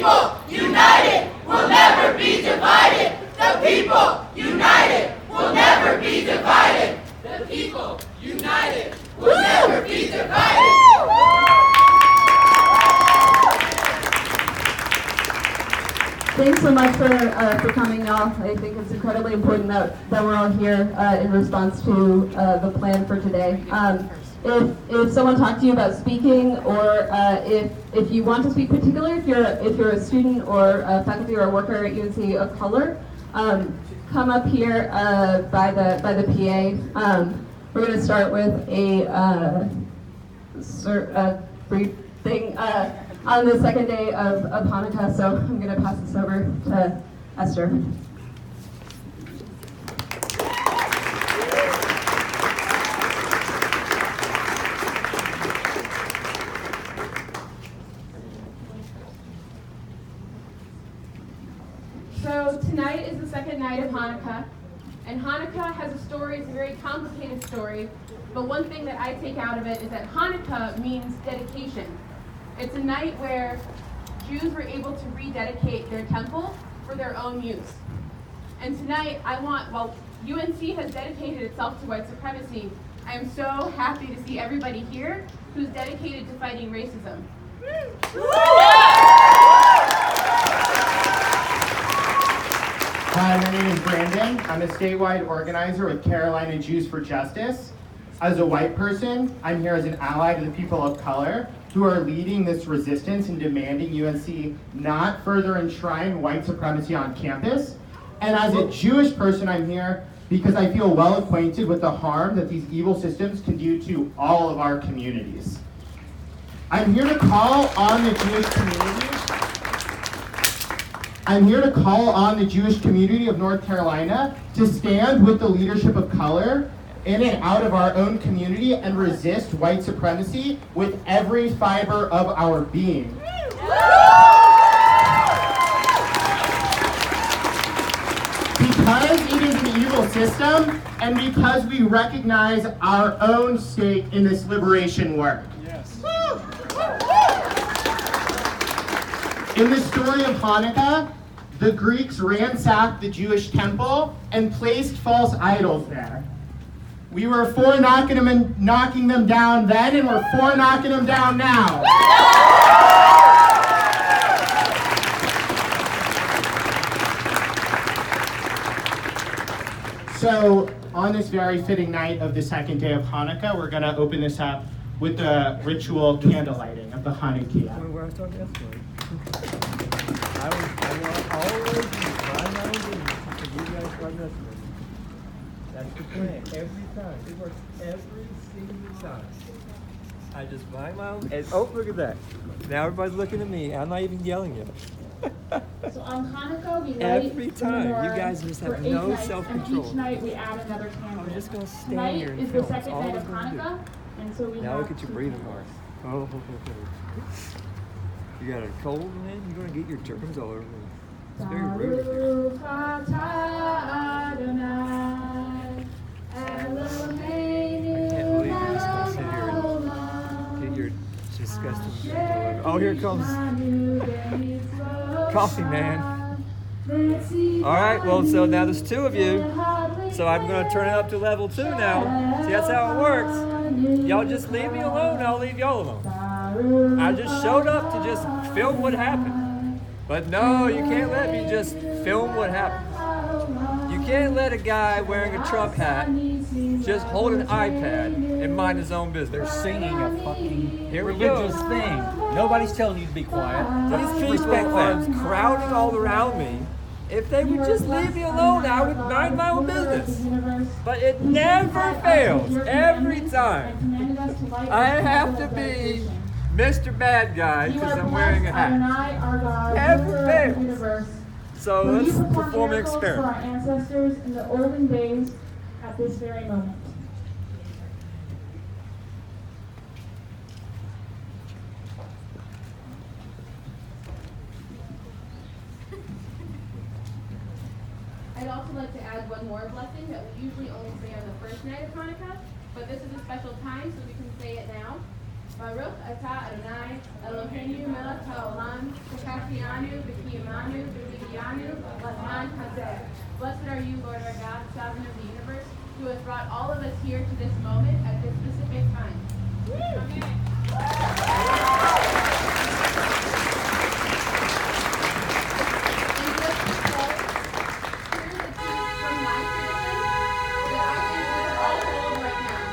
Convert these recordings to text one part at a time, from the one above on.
people united will never be divided. The people united will never be divided. The people united will never be divided. Thanks so much for coming, y'all. I think it's incredibly important that we're all here in response to the plan for today. If someone talked to you about speaking, or if you want to speak, particularly if you're a student or a faculty or a worker at UNC of color, come up here by the PA. We're going to start with a brief thing on the second day of Hanukkah, so I'm going to pass this over to Esther. So tonight is the second night of Hanukkah, and Hanukkah has a story. It's a very complicated story, but one thing that I take out of it is that Hanukkah means dedication. It's a night where Jews were able to rededicate their temple for their own use. And tonight, UNC has dedicated itself to white supremacy. I am so happy to see everybody here who's dedicated to fighting racism. Hi, my name is Brandon. I'm a statewide organizer with Carolina Jews for Justice. As a white person, I'm here as an ally to the people of color who are leading this resistance and demanding UNC not further enshrine white supremacy on campus. And as a Jewish person, I'm here because I feel well acquainted with the harm that these evil systems can do to all of our communities. I'm here to call on the Jewish community. I'm here to call on the Jewish community of North Carolina to stand with the leadership of color in and out of our own community and resist white supremacy with every fiber of our being. Because it is an evil system, and because we recognize our own stake in this liberation work. Yes. In the story of Hanukkah, the Greeks ransacked the Jewish temple and placed false idols there. We were for knocking them down then, and we're for knocking them down now. So, on this very fitting night of the second day of Hanukkah, we're going to open this up with the ritual candle lighting of the Hanukkah. Where I was talking yesterday. I will always find my own business to you guys run this. That's the plan, every time. It works every single time. I just buy my own, and oh, look at that. Now everybody's looking at me. I'm not even yelling yet. So on Hanukkah, we light Every time. You guys just have no self-control. And each night we add another candle. I'm just going to stand Tonight here and is film. the That's second all I night was of going to Hanukkah, and so we do. Now have look at your breathing, Mark. Oh, you got a cold, man? You're going to get your germs all over me. It's very rude of you. Baruch atah Adonai, Eloheinu I can't believe you're just going to sit here and get your disgusting germs all over. Oh, here comes Coffee Man. All right, well, so now there's two of you. So I'm going to turn it up to level 2 now. See, that's how it works. Y'all just leave me alone, I'll leave y'all alone. I just showed up to just film what happened. But no, you can't let me just film what happened. You can't let a guy wearing a Trump hat just hold an iPad and mind his own business. They're singing a fucking Here we go. religious thing. Nobody's telling you to be quiet. These people are crowding all around me. If they would just leave me alone, I would mind my own business. But it never fails. Every time. I have to be Mr. Bad Guy because I'm wearing a hat. Never fails. So let's perform an experiment. For our ancestors in the olden days at this very moment. I'd also like to add one more blessing that we usually only say on the first night of Hanukkah, but this is a special time, so we can say it now. Baruch atah Adonai Eloheinu melech haolam shekachiyanu v'kiyamanu v'vidyanu l'zman hazeh. Blessed are you, Lord our God, sovereign of the universe, who has brought all of us here to this moment at this specific time. Amen. And just to close, here's a truth from my tradition that I think we should all hold right now.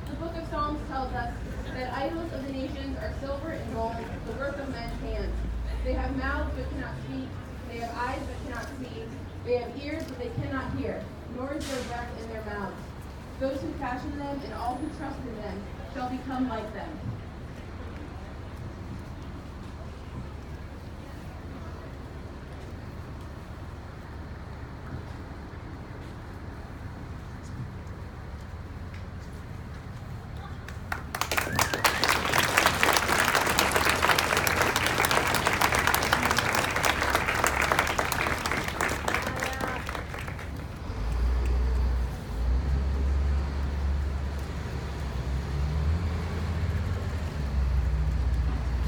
The book of Psalms tells us that idols of the nations are silver and gold, the work of men's hands. They have mouths but cannot speak. They have eyes but cannot see. They have ears but they cannot hear, nor is there breath in their mouths. Those who fashion them and all who trust in them shall become like them.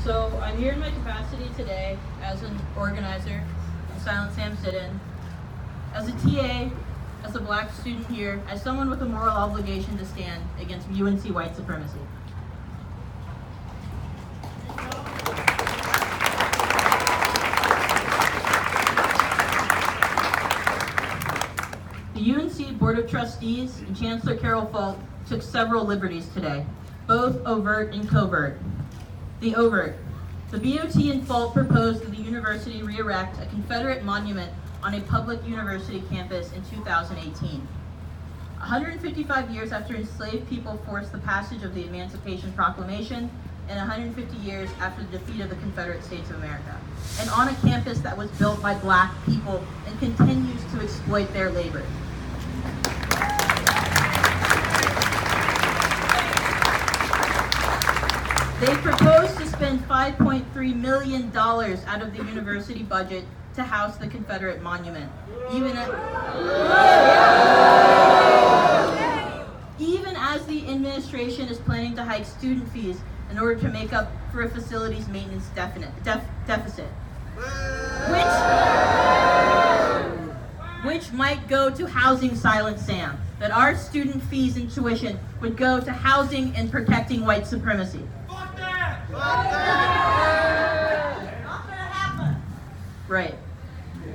So I'm here in my capacity today as an organizer of Silent Sam Sit-In, as a TA, as a black student here, as someone with a moral obligation to stand against UNC white supremacy. The UNC Board of Trustees and Chancellor Carol Folt took several liberties today, both overt and covert. The overt. The BOT and Folt proposed that the university re-erect a Confederate monument on a public university campus in 2018. 155 years after enslaved people forced the passage of the Emancipation Proclamation, and 150 years after the defeat of the Confederate States of America, and on a campus that was built by black people and continues to exploit their labor. They proposed to spend $5.3 million out of the university budget to house the Confederate monument, even as the administration is planning to hike student fees in order to make up for a facilities maintenance deficit, which might go to housing Silent Sam, that our student fees and tuition would go to housing and protecting white supremacy. Right.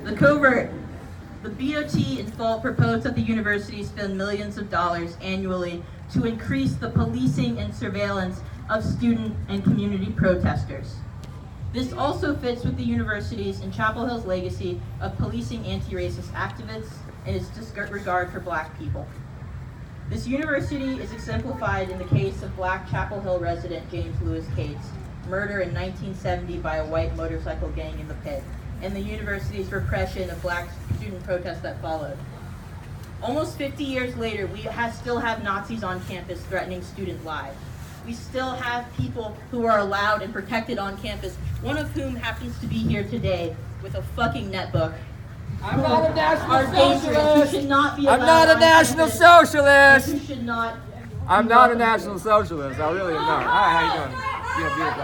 The covert. The BOT and Folt proposed that the university spend millions of dollars annually to increase the policing and surveillance of student and community protesters. This also fits with the university's and Chapel Hill's legacy of policing anti-racist activists and its disregard for black people. This university is exemplified in the case of black Chapel Hill resident James Lewis Cates, murder in 1970 by a white motorcycle gang in the pit, and the university's repression of black student protests that followed. Almost 50 years later, we still have Nazis on campus threatening student lives. We still have people who are allowed and protected on campus, one of whom happens to be here today with a fucking netbook. I'm not a national Are dangerous. socialist. You should not be I'm allowed not a on national campus. socialist. You should not. I'm not a national socialist. I really am not. Hi, how you doing? Yeah, beautiful.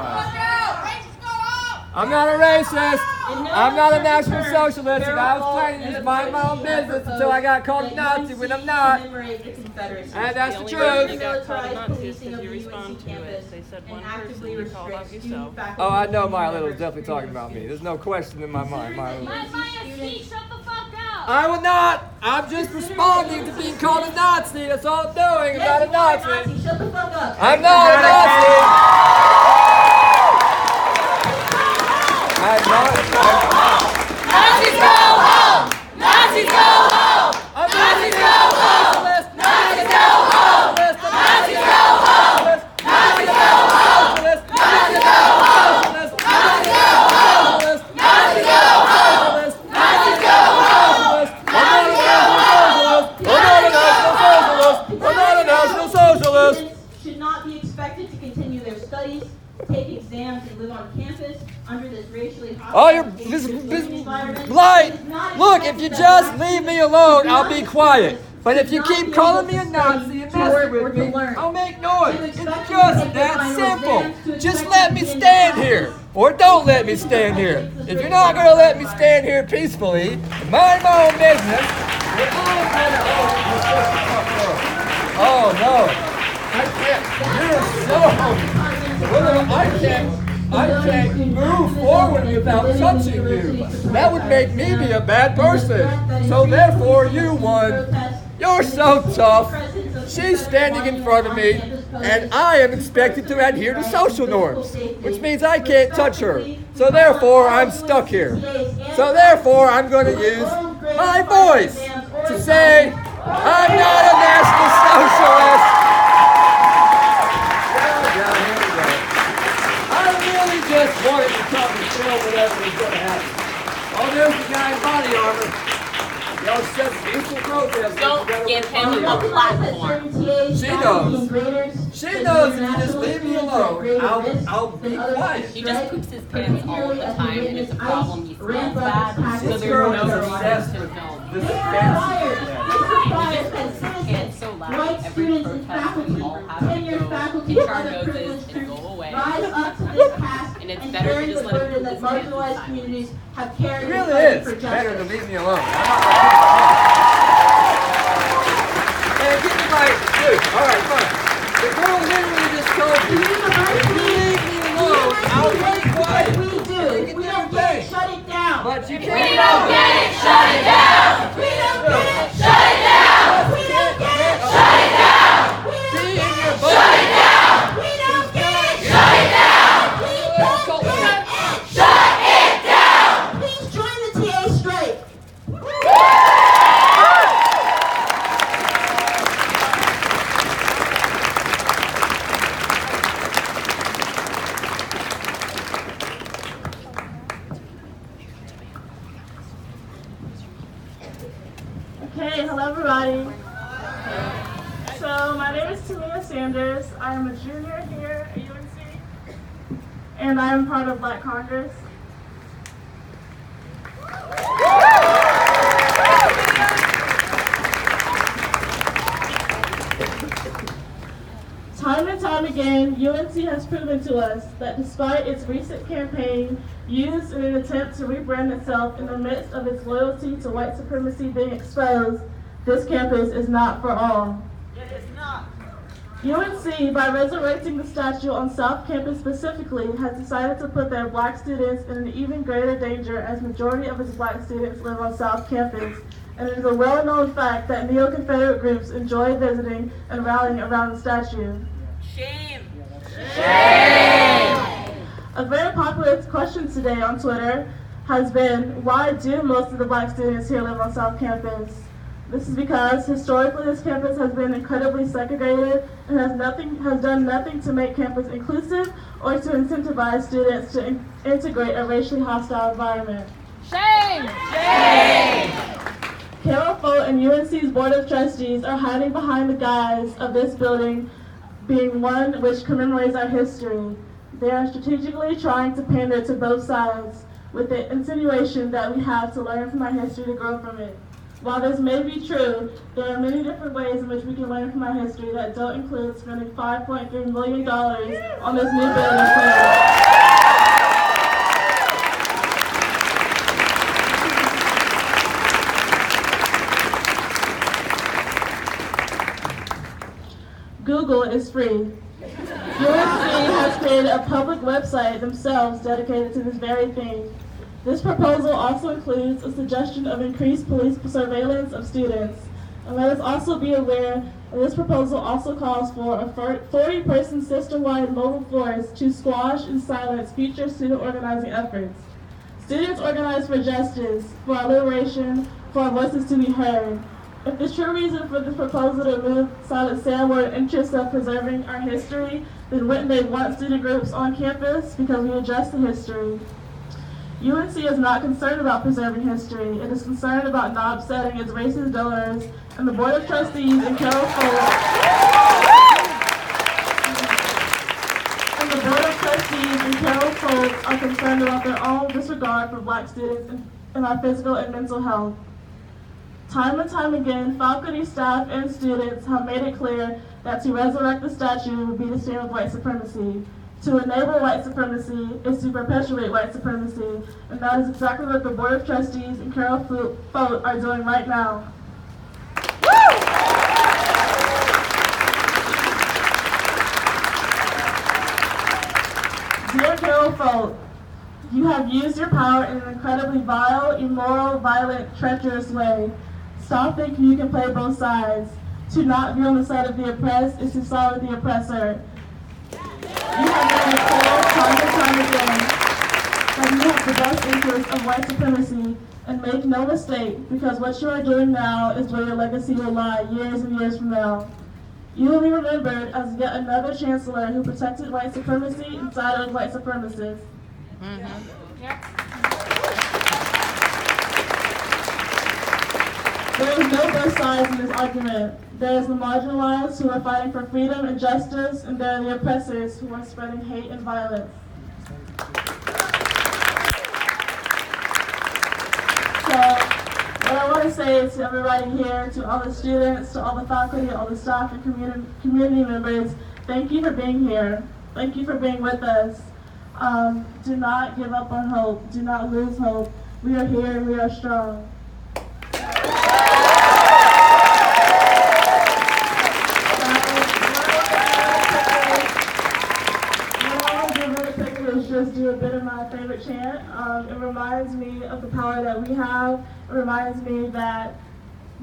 I'm not a racist. I'm not a national socialist. And I was planning to just mind my own business until I got called a Nazi when I'm not. And that's the truth. Oh, I know my little is definitely talking about me. There's no question in my mind. Shut the fuck up! I will not. I'm just responding to being called a Nazi. That's all I'm doing. I'm not a Nazi. Shut the fuck up. I'm not a Nazi. I'm not. Nazis go home! Nazis go home! I'm Nazis go home! Nazis go home! Nazis go home! Nazis go home! Nazis go home! Nazis go home! Nazis go home! Nazis go home! I'm not a national socialist. Students should not be expected to continue their studies, take exams, and live on campus under this racially hostile Oh, you're environment. blind. It is not Look, if expected you that just black leave people me alone, should I'll not be be quiet. expected But if to you not keep be calling able me a to study, Nazi and to work, messing or with to me, learn. I'll make noise. To It's expect just you to take their that final simple. me stand here, or don't let me stand here. If you're not going to let me stand here peacefully, mind my own business, then I'm going to... Oh, no. I can't. You're so... I can't move forward without touching you. That would make me be a bad person. So therefore, you won. You're so tough. She's standing in front of me, and I am expected to adhere to social norms, which means I can't touch her. So therefore, I'm stuck here. So therefore, I'm going to use my voice to say, I'm not a national socialist. Just wanted to come and film whatever was going to happen. Oh, there's the guy in body armor. Y'all said peaceful protest. Don't give him a platform. She knows. She knows if you just leave me alone, I'll be quiet. He just poops his pants all the time, and it's a problem. He smells bad, so This there's girl no is reason obsessed to with film. this fancy. It's so loud. Every protest, we all have to go pinch our noses and go away. And it's better to just let it put this marginalized communities have carried. It really is better to leave me alone. And give me my... Dude, alright, fine. The girl literally just told me, if you leave me alone, I'll be quiet. We do. If we don't get it, shut it down. But you can't... We don't get it, shut it down! We don't get it, shut it down. We don't get it, shut it down. Be in your butt. Shut it down. We don't get it, shut it down. We don't get it, shut it down. Please join the TA strike. Okay, hello everybody. So my name is Tamia Sanders. I am a junior here at UNC, and I am part of Black Congress. Time and time again, UNC has proven to us that despite its recent campaign used in an attempt to rebrand itself in the midst of its loyalty to white supremacy being exposed, this campus is not for all. It is not. UNC, by resurrecting the statue on South Campus specifically, has decided to put their black students in an even greater danger as majority of its black students live on South Campus. And it is a well-known fact that neo-Confederate groups enjoy visiting and rallying around the statue. Shame. Shame! A very popular question today on Twitter has been, why do most of the black students here live on South Campus? This is because historically this campus has been incredibly segregated and has done nothing to make campus inclusive or to incentivize students to integrate a racially hostile environment. Shame. Shame. Carol Folt and UNC's Board of Trustees are hiding behind the guise of this building being one which commemorates our history. They are strategically trying to pander to both sides with the insinuation that we have to learn from our history to grow from it. While this may be true, there are many different ways in which we can learn from our history that don't include spending $5.3 million on this new building plan. Google is free. UNC has created a public website themselves dedicated to this very thing. This proposal also includes a suggestion of increased police surveillance of students. And let us also be aware that this proposal also calls for a 40-person system-wide mobile force to squash and silence future student organizing efforts. Students organize for justice, for our liberation, for our voices to be heard. If the true reason for this proposal to remove silent sound were in interest of preserving our history, then wouldn't they want student groups on campus because we address the history? UNC is not concerned about preserving history. It is concerned about not upsetting its racist donors, and the Board of Trustees and Carol Folt are concerned about their own disregard for black students and our physical and mental health. Time and time again, faculty, staff, and students have made it clear that to resurrect the statue would be the same with white supremacy. To enable white supremacy is to perpetuate white supremacy, and that is exactly what the Board of Trustees and Carol Fote are doing right now. Dear Carol Fote, you have used your power in an incredibly vile, immoral, violent, treacherous way. Stop thinking you can play both sides. To not be on the side of the oppressed is to side with the oppressor. You have made it clear time and time again that you have the best interest of white supremacy, and make no mistake, because what you are doing now is where your legacy will lie years and years from now. You will be remembered as yet another chancellor who protected white supremacy and sided with white supremacists. There is no both sides in this argument. There is the marginalized who are fighting for freedom and justice, and there are the oppressors who are spreading hate and violence. So, what I want to say to everybody here, to all the students, to all the faculty, all the staff, and community members, thank you for being here. Thank you for being with us. Do not give up on hope. Do not lose hope. We are here and we are strong. Just do a bit of my favorite chant. It reminds me of the power that we have. It reminds me that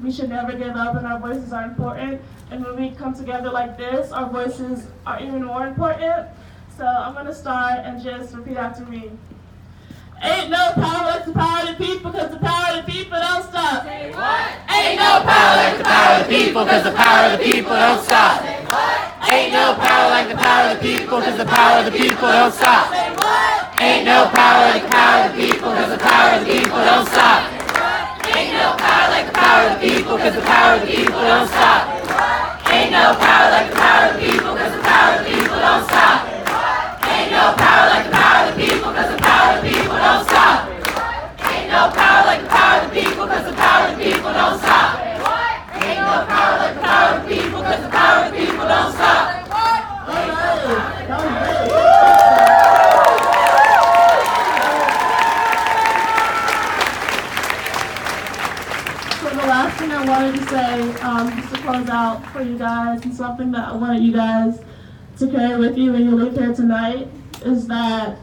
we should never give up and our voices are important. And when we come together like this, our voices are even more important. So I'm going to start and just repeat after me. Ain't no power like the power of the people, because the power of the people don't stop. Say what? Ain't no power like the power of the people, because the power of the people don't stop. Say what? Ain't no power like the power of the people, because the power of the people don't stop. Say what? Ain't no power like the power of the people, because the power of the people don't stop. Ain't no power like the power of the people, because the power of the people don't stop. Ain't no power like the power of the people, because the power of the people don't stop. Ain't no power like the power of the people, because the power of the people don't stop. Ain't no power like the power of the people, because the power of the people don't stop. Ain't no power like the power of the people, because the power of the people don't stop. So the last thing I wanted to say, just to close out for you guys, and something that I wanted you guys to carry with you when you leave here tonight, is that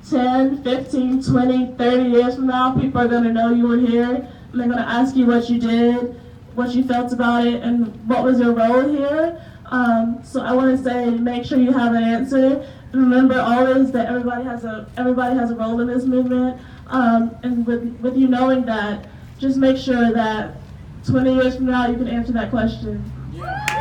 10, 15, 20, 30 years from now, people are going to know you were here, and they're going to ask you what you did, what you felt about it, and what was your role here. So I want to say, make sure you have an answer. And remember always that everybody has a role in this movement. And with you knowing that, just make sure that 20 years from now you can answer that question. Yeah.